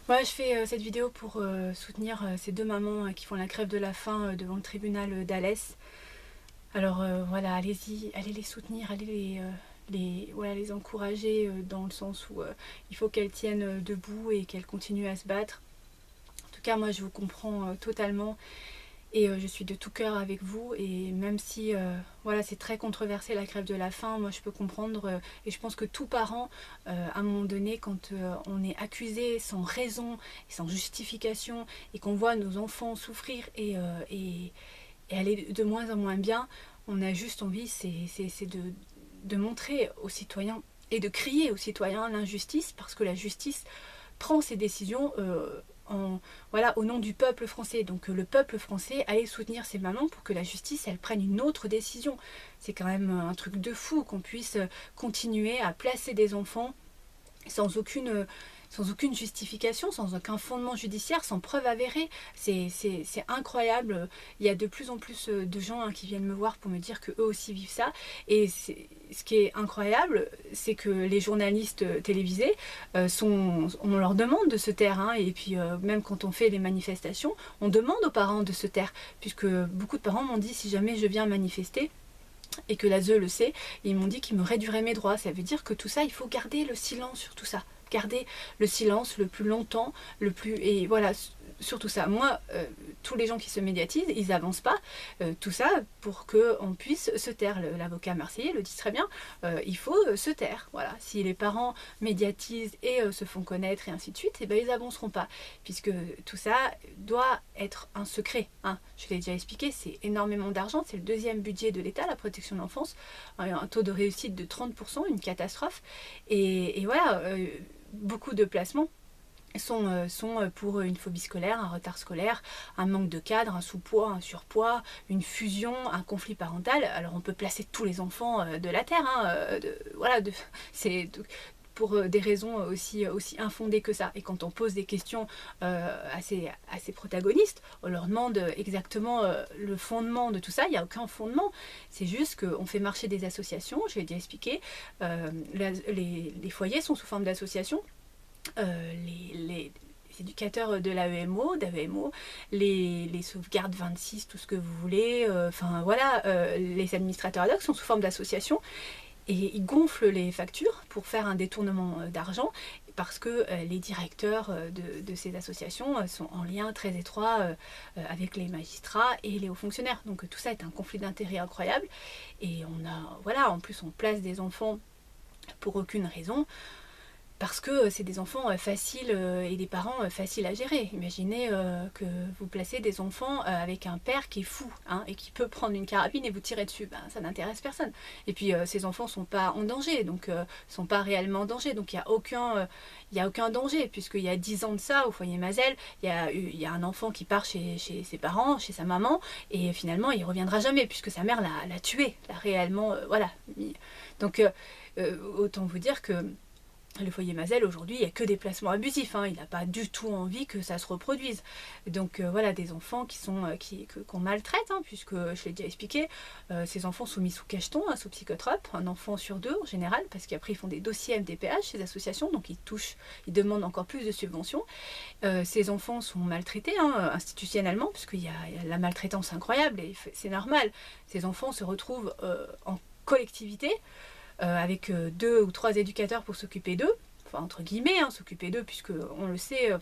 Moi, je fais cette vidéo pour soutenir ces deux mamans qui font la grève de la faim devant le tribunal d'Alès. Alors voilà, allez-y, allez les soutenir, allez voilà, les encourager dans le sens où il faut qu'elles tiennent debout et qu'elles continuent à se battre. En tout cas, moi, je vous comprends totalement. Et je suis de tout cœur avec vous, et même si voilà, c'est très controversé la grève de la faim, moi je peux comprendre, et je pense que tout parent, à un moment donné, quand on est accusé sans raison et sans justification, et qu'on voit nos enfants souffrir et aller de moins en moins bien, on a juste envie, c'est de montrer aux citoyens et de crier aux citoyens l'injustice, parce que la justice prend ses décisions voilà, au nom du peuple français. Donc le peuple français allait soutenir ces mamans pour que la justice elle prenne une autre décision. C'est quand même un truc de fou qu'on puisse continuer à placer des enfants sans aucune justification, sans aucun fondement judiciaire, sans preuve avérée. C'est incroyable. Il y a de plus en plus de gens qui viennent me voir pour me dire qu'eux aussi vivent ça. Et ce qui est incroyable, c'est que les journalistes télévisés, on leur demande de se taire. Et puis même quand on fait les manifestations, on demande aux parents de se taire. Puisque beaucoup de parents m'ont dit, si jamais je viens manifester, et que l'ASE le sait, ils m'ont dit qu'ils me réduiraient mes droits. Ça veut dire que tout ça, il faut garder le silence sur tout ça. Garder le silence le plus longtemps, et voilà, sur tout ça. Moi, tous les gens qui se médiatisent, ils avancent pas tout ça pour qu'on puisse se taire. L'avocat marseillais le dit très bien, il faut se taire. Voilà. Si les parents médiatisent et se font connaître et ainsi de suite, eh ben, ils avanceront pas. Puisque tout ça doit être un secret. Je l'ai déjà expliqué, c'est énormément d'argent. C'est le deuxième budget de l'État, la protection de l'enfance. Un taux de réussite de 30%, une catastrophe. Et voilà, beaucoup de placements sont pour une phobie scolaire, un retard scolaire, un manque de cadre, un sous-poids, un surpoids, une fusion, un conflit parental. Alors on peut placer tous les enfants de la Terre, voilà, c'est pour des raisons aussi infondées que ça. Et quand on pose des questions à ces protagonistes, on leur demande exactement le fondement de tout ça. Il n'y a aucun fondement. C'est juste qu'on fait marcher des associations, je l'ai déjà expliqué. Les foyers sont sous forme d'associations. Les éducateurs de l'AEMO, d'AEMO, les sauvegardes 26, tout ce que vous voulez, enfin voilà, les administrateurs ad hoc sont sous forme d'associations et ils gonflent les factures pour faire un détournement d'argent parce que les directeurs de ces associations sont en lien très étroit avec les magistrats et les hauts fonctionnaires. Donc tout ça est un conflit d'intérêts incroyable et voilà, en plus on place des enfants pour aucune raison. Parce que c'est des enfants faciles et des parents faciles à gérer. Imaginez que vous placez des enfants avec un père qui est fou et qui peut prendre une carabine et vous tirer dessus. Ça n'intéresse personne. Et puis ces enfants ne sont pas en danger, donc sont pas réellement en danger. Donc il n'y a aucun danger, puisqu'il y a 10 ans de ça, au foyer Mazel, il y a un enfant qui part chez ses parents, chez sa maman, et finalement il ne reviendra jamais, puisque sa mère l'a tué, l'a réellement... voilà. Donc autant vous dire que le foyer Mazel, aujourd'hui, il n'y a que des placements abusifs. Il n'a pas du tout envie que ça se reproduise. Donc voilà, des enfants qu'on maltraite, puisque je l'ai déjà expliqué, ces enfants sont mis sous cacheton, sous psychotrope, un enfant sur deux en général, parce qu'après ils font des dossiers MDPH, ces associations, donc ils demandent encore plus de subventions. Ces enfants sont maltraités institutionnellement, puisqu'il y a la maltraitance incroyable, et c'est normal. Ces enfants se retrouvent en collectivité, avec 2 ou 3 éducateurs pour s'occuper d'eux, enfin entre guillemets, s'occuper d'eux, puisque on le sait,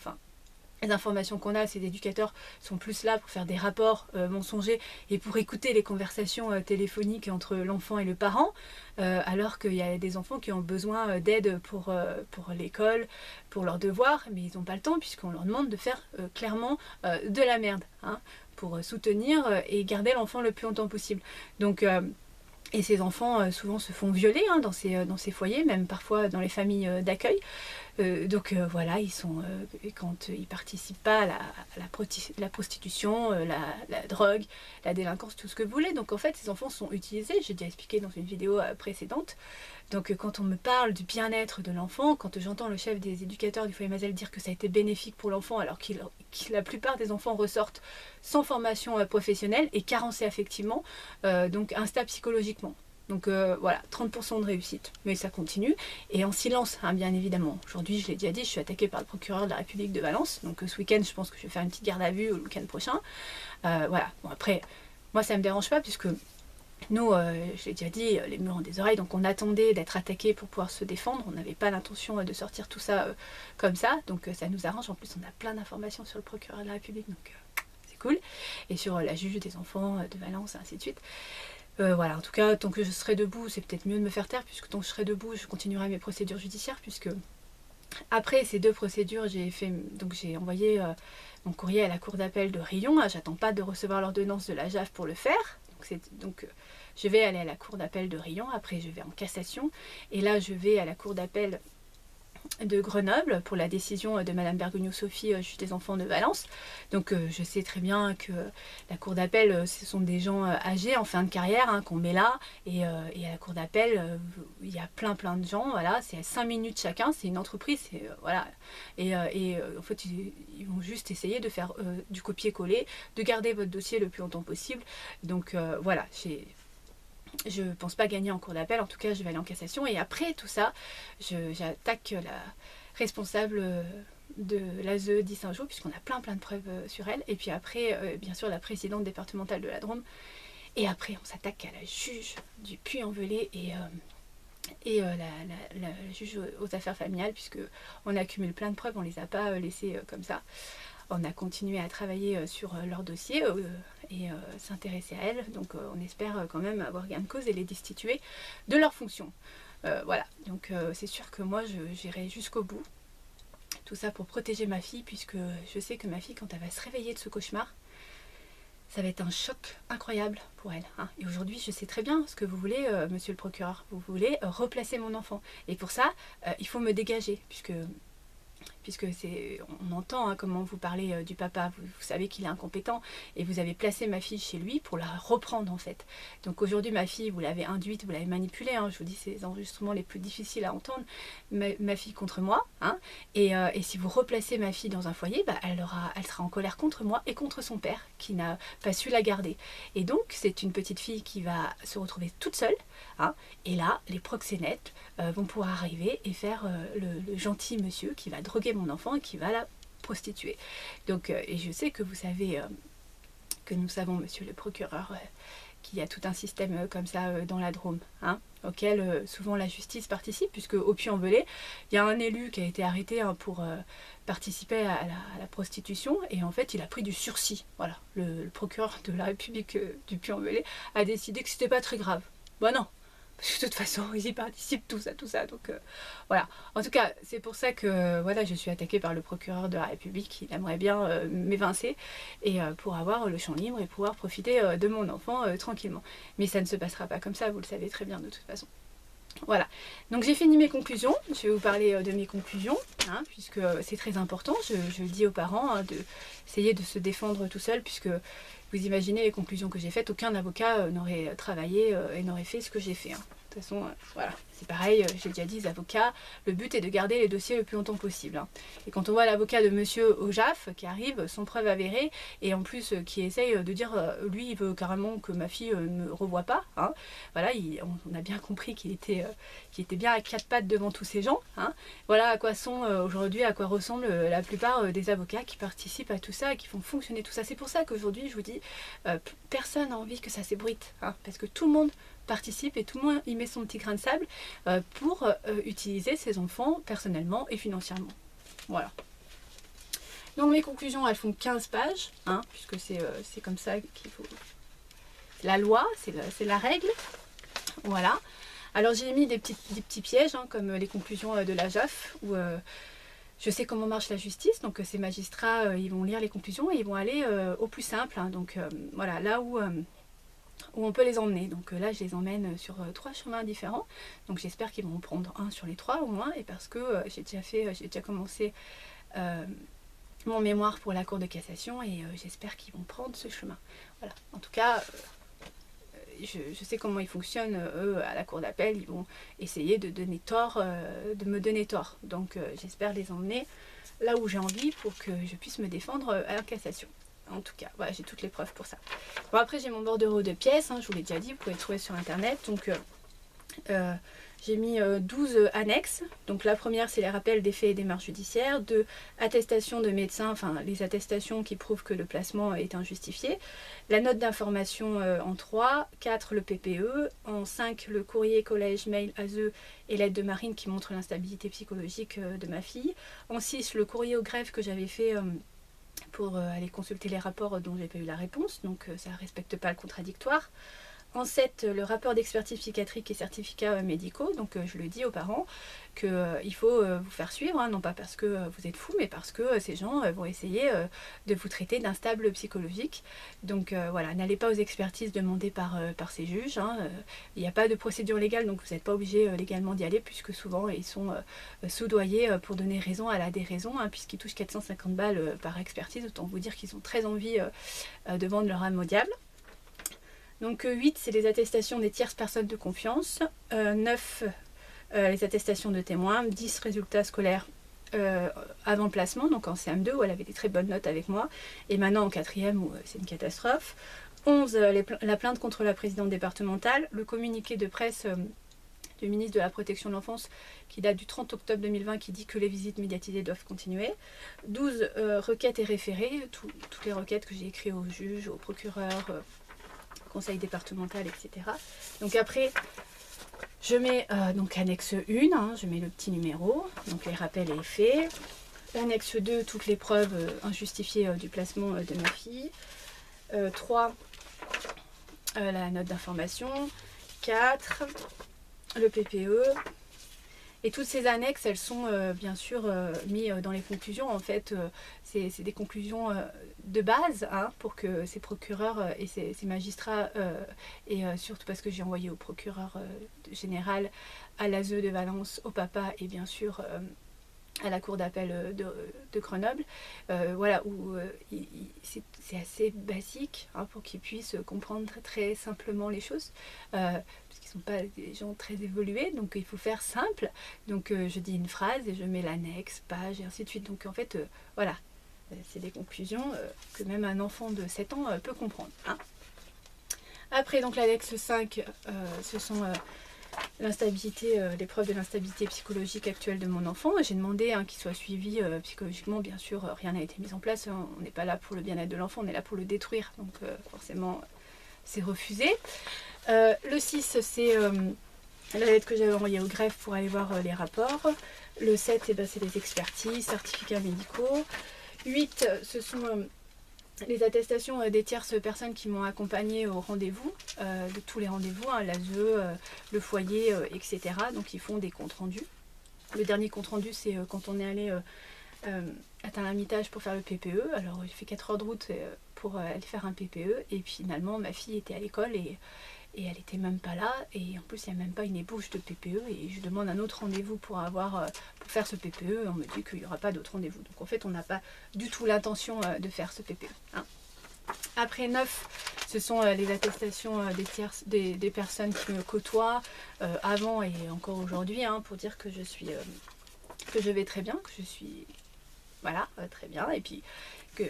les informations qu'on a, ces éducateurs sont plus là pour faire des rapports mensongers et pour écouter les conversations téléphoniques entre l'enfant et le parent, alors qu'il y a des enfants qui ont besoin d'aide pour l'école, pour leurs devoirs, mais ils n'ont pas le temps puisqu'on leur demande de faire clairement de la merde, pour soutenir et garder l'enfant le plus longtemps possible. Donc et ces enfants souvent se font violer dans ces foyers, même parfois dans les familles d'accueil. Donc voilà, quand ils participent pas à la prostitution, la drogue, la délinquance, tout ce que vous voulez. Donc en fait, ces enfants sont utilisés, j'ai déjà expliqué dans une vidéo précédente. Donc quand on me parle du bien-être de l'enfant, quand j'entends le chef des éducateurs du foyer Mazel dire que ça a été bénéfique pour l'enfant, alors que la plupart des enfants ressortent sans formation professionnelle et carencés affectivement, donc instables psychologiquement. Donc voilà, 30% de réussite, mais ça continue, et en silence, hein, bien évidemment. Aujourd'hui, je l'ai déjà dit, je suis attaquée par le procureur de la République de Valence, donc ce week-end, je pense que je vais faire une petite garde à vue au week-end prochain. Voilà, bon après, moi ça me dérange pas, puisque nous, je l'ai déjà dit, les murs ont des oreilles, donc on attendait d'être attaqué pour pouvoir se défendre, on n'avait pas l'intention de sortir tout ça comme ça, donc ça nous arrange. En plus, on a plein d'informations sur le procureur de la République, donc c'est cool, et sur la juge des enfants de Valence, et ainsi de suite. Voilà, en tout cas, tant que je serai debout, c'est peut-être mieux de me faire taire, puisque tant que je serai debout, je continuerai mes procédures judiciaires, puisque après ces 2 procédures, j'ai envoyé mon courrier à la cour d'appel de Riom. J'attends pas de recevoir l'ordonnance de la JAF pour le faire. Donc je vais aller à la cour d'appel de Riom, après je vais en cassation, et là je vais à la cour d'appel de Grenoble pour la décision de Madame Bergogneau-Sophie, juge des enfants de Valence. Donc je sais très bien que la cour d'appel, ce sont des gens âgés en fin de carrière, hein, qu'on met là, et à la cour d'appel, il y a plein de gens, voilà, c'est à 5 minutes chacun, c'est une entreprise, voilà, et en fait ils vont juste essayer de faire du copier-coller, de garder votre dossier le plus longtemps possible. Donc voilà, je ne pense pas gagner en cour d'appel, en tout cas je vais aller en cassation, et après tout ça, j'attaque la responsable de l'ASE d'Issingeaux, puisqu'on a plein de preuves sur elle, et puis après, bien sûr, la présidente départementale de la Drôme, et après on s'attaque à la juge du Puy-en-Velay et la juge aux affaires familiales, puisque on accumule plein de preuves, on ne les a pas laissées comme ça. On a continué à travailler sur leur dossier et s'intéresser à elles. Donc on espère quand même avoir gain de cause et les destituer de leurs fonctions. Voilà, donc c'est sûr que moi j'irai jusqu'au bout. Tout ça pour protéger ma fille, puisque je sais que ma fille, quand elle va se réveiller de ce cauchemar, ça va être un choc incroyable pour elle. Hein. Et aujourd'hui, je sais très bien ce que vous voulez, monsieur le procureur. Vous voulez replacer mon enfant. Et pour ça, il faut me dégager, puisque on entend hein, comment vous parlez du papa, vous savez qu'il est incompétent, et vous avez placé ma fille chez lui pour la reprendre en fait. Donc aujourd'hui ma fille, vous l'avez induite, vous l'avez manipulée, hein, je vous dis c'est les enregistrements les plus difficiles à entendre, ma fille contre moi, hein, et si vous replacez ma fille dans un foyer, bah, elle sera en colère contre moi et contre son père qui n'a pas su la garder. Et donc c'est une petite fille qui va se retrouver toute seule, hein, et là les proxénètes vont pouvoir arriver et faire le gentil monsieur qui va droguer mon enfant et qui va la prostituer. Donc, et je sais que vous savez que nous savons, monsieur le procureur, qu'il y a tout un système comme ça dans la Drôme, hein, auquel souvent la justice participe, puisque au Puy-en-Velay, il y a un élu qui a été arrêté hein, pour participer à la prostitution, et en fait il a pris du sursis. Voilà, le procureur de la République du Puy-en-Velay a décidé que c'était pas très grave. Bon non, parce que de toute façon ils y participent, tout ça, donc voilà. En tout cas c'est pour ça que voilà, je suis attaquée par le procureur de la République. Il aimerait bien m'évincer et pour avoir le champ libre et pouvoir profiter de mon enfant tranquillement, mais ça ne se passera pas comme ça, vous le savez très bien de toute façon. Voilà, donc j'ai fini mes conclusions. Je vais vous parler de mes conclusions, hein, puisque c'est très important. Je le dis aux parents hein, d'essayer de se défendre tout seul, puisque vous imaginez les conclusions que j'ai faites, aucun avocat n'aurait travaillé et n'aurait fait ce que j'ai fait. Hein. De toute façon, voilà, c'est pareil, j'ai déjà dit, les avocats, le but est de garder les dossiers le plus longtemps possible. Hein. Et quand on voit l'avocat de monsieur Ojaf qui arrive sans preuve avérée, et en plus qui essaye de dire, lui il veut carrément que ma fille ne revoie pas, hein. Voilà, on a bien compris qu'il était bien à 4 pattes devant tous ces gens. Hein. Voilà à quoi sont aujourd'hui, à quoi ressemblent la plupart des avocats qui participent à tout ça et qui font fonctionner tout ça. C'est pour ça qu'aujourd'hui je vous dis, personne n'a envie que ça s'ébruite, hein, parce que tout le monde participe et tout le monde y met son petit grain de sable pour utiliser ses enfants personnellement et financièrement. Voilà. Donc mes conclusions, elles font 15 pages, hein, puisque c'est comme ça qu'il faut... La loi, c'est la règle. Voilà. Alors j'ai mis des petits pièges, hein, comme les conclusions de la JAF, où je sais comment marche la justice, donc ces magistrats, ils vont lire les conclusions et ils vont aller au plus simple. Hein, donc voilà, là où on peut les emmener. Donc là, je les emmène sur 3 chemins différents. Donc j'espère qu'ils vont prendre un sur les 3 au moins, et parce que j'ai déjà commencé mon mémoire pour la Cour de cassation, et j'espère qu'ils vont prendre ce chemin. Voilà. En tout cas, je sais comment ils fonctionnent, eux, à la Cour d'appel. Ils vont essayer de me donner tort. Donc j'espère les emmener là où j'ai envie pour que je puisse me défendre à la cassation. En tout cas, voilà, j'ai toutes les preuves pour ça. Bon, après j'ai mon bordereau de pièces, hein, je vous l'ai déjà dit, vous pouvez le trouver sur internet. Donc J'ai mis 12 annexes. Donc la première, c'est les rappels des faits et démarches judiciaires. 2, attestations de médecins, enfin les attestations qui prouvent que le placement est injustifié. La note d'information en 3. 4, le PPE. En 5, le courrier, collège, mail, ASE et l'aide de marine qui montre l'instabilité psychologique de ma fille. En 6, le courrier au greffe que j'avais fait pour aller consulter les rapports dont j'ai pas eu la réponse. Donc ça ne respecte pas le contradictoire. En 7, le rapport d'expertise psychiatrique et certificats médicaux. Donc je le dis aux parents qu'il faut vous faire suivre, hein, non pas parce que vous êtes fous, mais parce que ces gens vont essayer de vous traiter d'instable psychologique. Donc voilà, n'allez pas aux expertises demandées par ces juges. Hein. Il n'y a pas de procédure légale, donc vous n'êtes pas obligé légalement d'y aller, puisque souvent ils sont soudoyés pour donner raison à la déraison, hein, puisqu'ils touchent 450 balles par expertise. Autant vous dire qu'ils ont très envie de vendre leur âme au diable. Donc 8, c'est les attestations des tierces personnes de confiance. 9, les attestations de témoins. 10, résultats scolaires avant placement, donc en CM2 où elle avait des très bonnes notes avec moi. Et maintenant en 4e où c'est une catastrophe. 11, la plainte contre la présidente départementale. Le communiqué de presse du ministre de la Protection de l'Enfance qui date du 30 octobre 2020 qui dit que les visites médiatisées doivent continuer. 12, requêtes et référés. Toutes les requêtes que j'ai écrites aux juges, aux procureurs, conseil départemental, etc. Donc après, je mets donc annexe 1, hein, je mets le petit numéro, donc les rappels et faits. Annexe 2, toutes les preuves injustifiées du placement de ma fille. 3, la note d'information. 4, le PPE. Et toutes ces annexes, elles sont bien sûr mises dans les conclusions. En fait, c'est des conclusions de base hein, pour que ces procureurs et ces magistrats, et surtout parce que j'ai envoyé au procureur général, à l'ASE de Valence, au papa et bien sûr à la cour d'appel de Grenoble, voilà, où c'est assez basique hein, pour qu'ils puissent comprendre très, très simplement les choses, parce qu'ils ne sont pas des gens très évolués, donc il faut faire simple. Donc je dis une phrase et je mets l'annexe, page et ainsi de suite. Donc en fait, voilà, c'est des conclusions que même un enfant de 7 ans peut comprendre. Hein. Après, donc l'annexe 5, ce sont l'instabilité, les preuves de l'instabilité psychologique actuelle de mon enfant. J'ai demandé hein, qu'il soit suivi psychologiquement, bien sûr, rien n'a été mis en place. Hein. On n'est pas là pour le bien-être de l'enfant, on est là pour le détruire. Donc forcément, c'est refusé. Le 6, c'est la lettre que j'avais envoyée au greffe pour aller voir les rapports. Le 7, eh ben, c'est les expertises, certificats médicaux. 8, ce sont les attestations des tierces personnes qui m'ont accompagnée au rendez-vous, de tous les rendez-vous, hein, l'ASE, le foyer, etc. Donc ils font des comptes rendus. Le dernier compte rendu, c'est quand on est allé à Tain-l'Hermitage pour faire le PPE. Alors j'ai fait 4 heures de route pour aller faire un PPE. Et puis, finalement, ma fille était à l'école et elle n'était même pas là. Et en plus, il n'y a même pas une ébauche de PPE. Et je demande un autre rendez-vous pour faire ce PPE. On me dit qu'il n'y aura pas d'autre rendez-vous. Donc en fait, on n'a pas du tout l'intention de faire ce PPE. Hein. Après 9, ce sont les attestations des personnes qui me côtoient avant et encore aujourd'hui, hein, pour dire que que je vais très bien, que je suis voilà, très bien, et puis que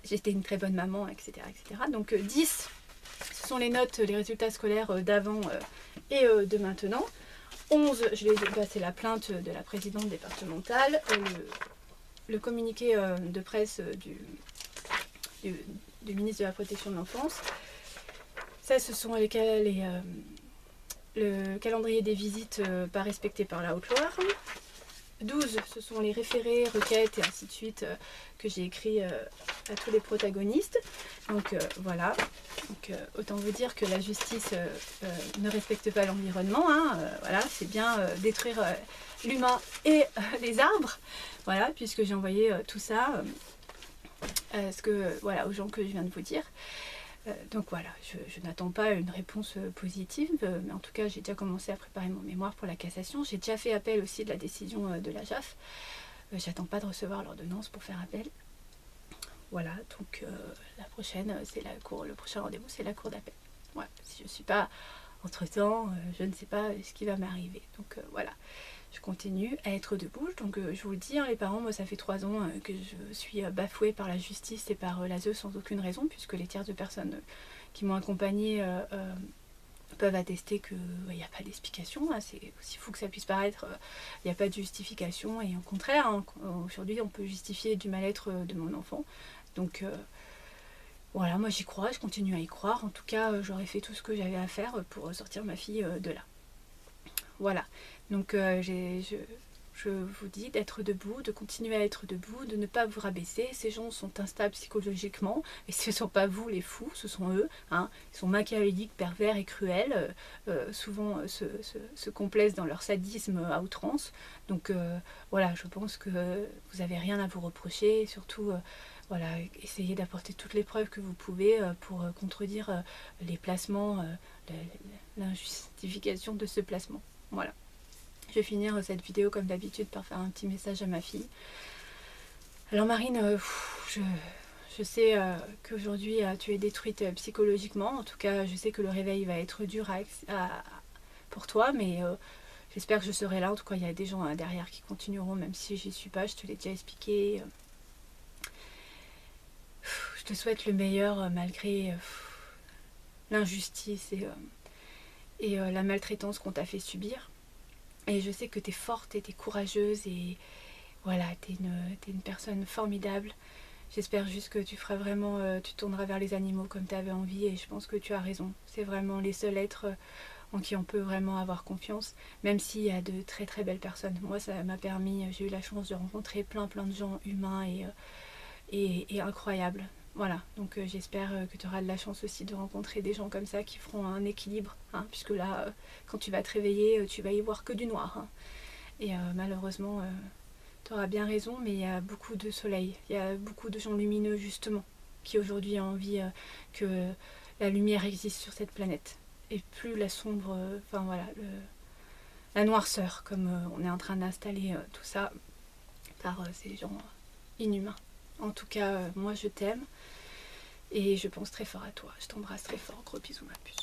j'étais une très bonne maman, etc. etc. Donc 10, ce sont les notes, les résultats scolaires d'avant et de maintenant. 11, c'est la plainte de la présidente départementale, le communiqué de presse du ministre de la Protection de l'Enfance. Ça, ce sont le calendrier des visites pas respecté par la Haute-Loire. 12, ce sont les référés, requêtes et ainsi de suite que j'ai écrit à tous les protagonistes. Donc voilà, donc, autant vous dire que la justice ne respecte pas l'environnement. Hein, voilà, c'est bien détruire l'humain et les arbres. Voilà, puisque j'ai envoyé tout ça voilà, aux gens que je viens de vous dire. Donc voilà, je n'attends pas une réponse positive, mais en tout cas j'ai déjà commencé à préparer mon mémoire pour la cassation. J'ai déjà fait appel aussi de la décision de la JAF. J'attends pas de recevoir l'ordonnance pour faire appel. Voilà, donc la prochaine, c'est le prochain rendez-vous, c'est la cour d'appel. Voilà, si je ne suis pas entre-temps, je ne sais pas ce qui va m'arriver. Donc voilà, je continue à être debout. Donc je vous le dis, hein, les parents, moi ça fait 3 ans que je suis bafouée par la justice et par l'ASE sans aucune raison, puisque les tierces de personnes qui m'ont accompagnée peuvent attester qu'il n'y a pas d'explication, hein, c'est aussi fou que ça puisse paraître, il n'y a pas de justification, et au contraire, hein, aujourd'hui on peut justifier du mal-être de mon enfant. Donc voilà, moi j'y crois, je continue à y croire. En tout cas, j'aurais fait tout ce que j'avais à faire pour sortir ma fille de là. Voilà, donc je vous dis d'être debout, de continuer à être debout, de ne pas vous rabaisser. Ces gens sont instables psychologiquement, et ce ne sont pas vous les fous, ce sont eux. Hein. Ils sont machiavéliques, pervers et cruels, souvent se complaisent dans leur sadisme à outrance. Donc voilà, je pense que vous n'avez rien à vous reprocher, et surtout voilà, essayez d'apporter toutes les preuves que vous pouvez pour contredire les placements, l'injustification de ce placement. Voilà. Je vais finir cette vidéo comme d'habitude par faire un petit message à ma fille. Alors Marine, je sais qu'aujourd'hui tu es détruite psychologiquement. En tout cas, je sais que le réveil va être dur pour toi, mais j'espère que je serai là. En tout cas, il y a des gens derrière qui continueront, même si j'y suis pas, je te l'ai déjà expliqué. Je te souhaite le meilleur malgré l'injustice et la maltraitance qu'on t'a fait subir. Et je sais que tu es forte et tu es courageuse et voilà, tu es une personne formidable. J'espère juste que tu feras vraiment, tu tourneras vers les animaux comme tu avais envie, et je pense que tu as raison. C'est vraiment les seuls êtres en qui on peut vraiment avoir confiance, même s'il y a de très très belles personnes. Moi, ça m'a permis, j'ai eu la chance de rencontrer plein de gens humains et incroyables. Voilà, donc j'espère que tu auras de la chance aussi de rencontrer des gens comme ça qui feront un équilibre, hein, puisque là, quand tu vas te réveiller, tu vas y voir que du noir. Hein. Et malheureusement, tu auras bien raison, mais il y a beaucoup de soleil, il y a beaucoup de gens lumineux justement, qui aujourd'hui ont envie que la lumière existe sur cette planète. Et plus la sombre, enfin voilà, la noirceur, comme on est en train d'installer tout ça par ces gens inhumains. En tout cas, moi je t'aime et je pense très fort à toi. Je t'embrasse très fort. Gros bisous ma puce.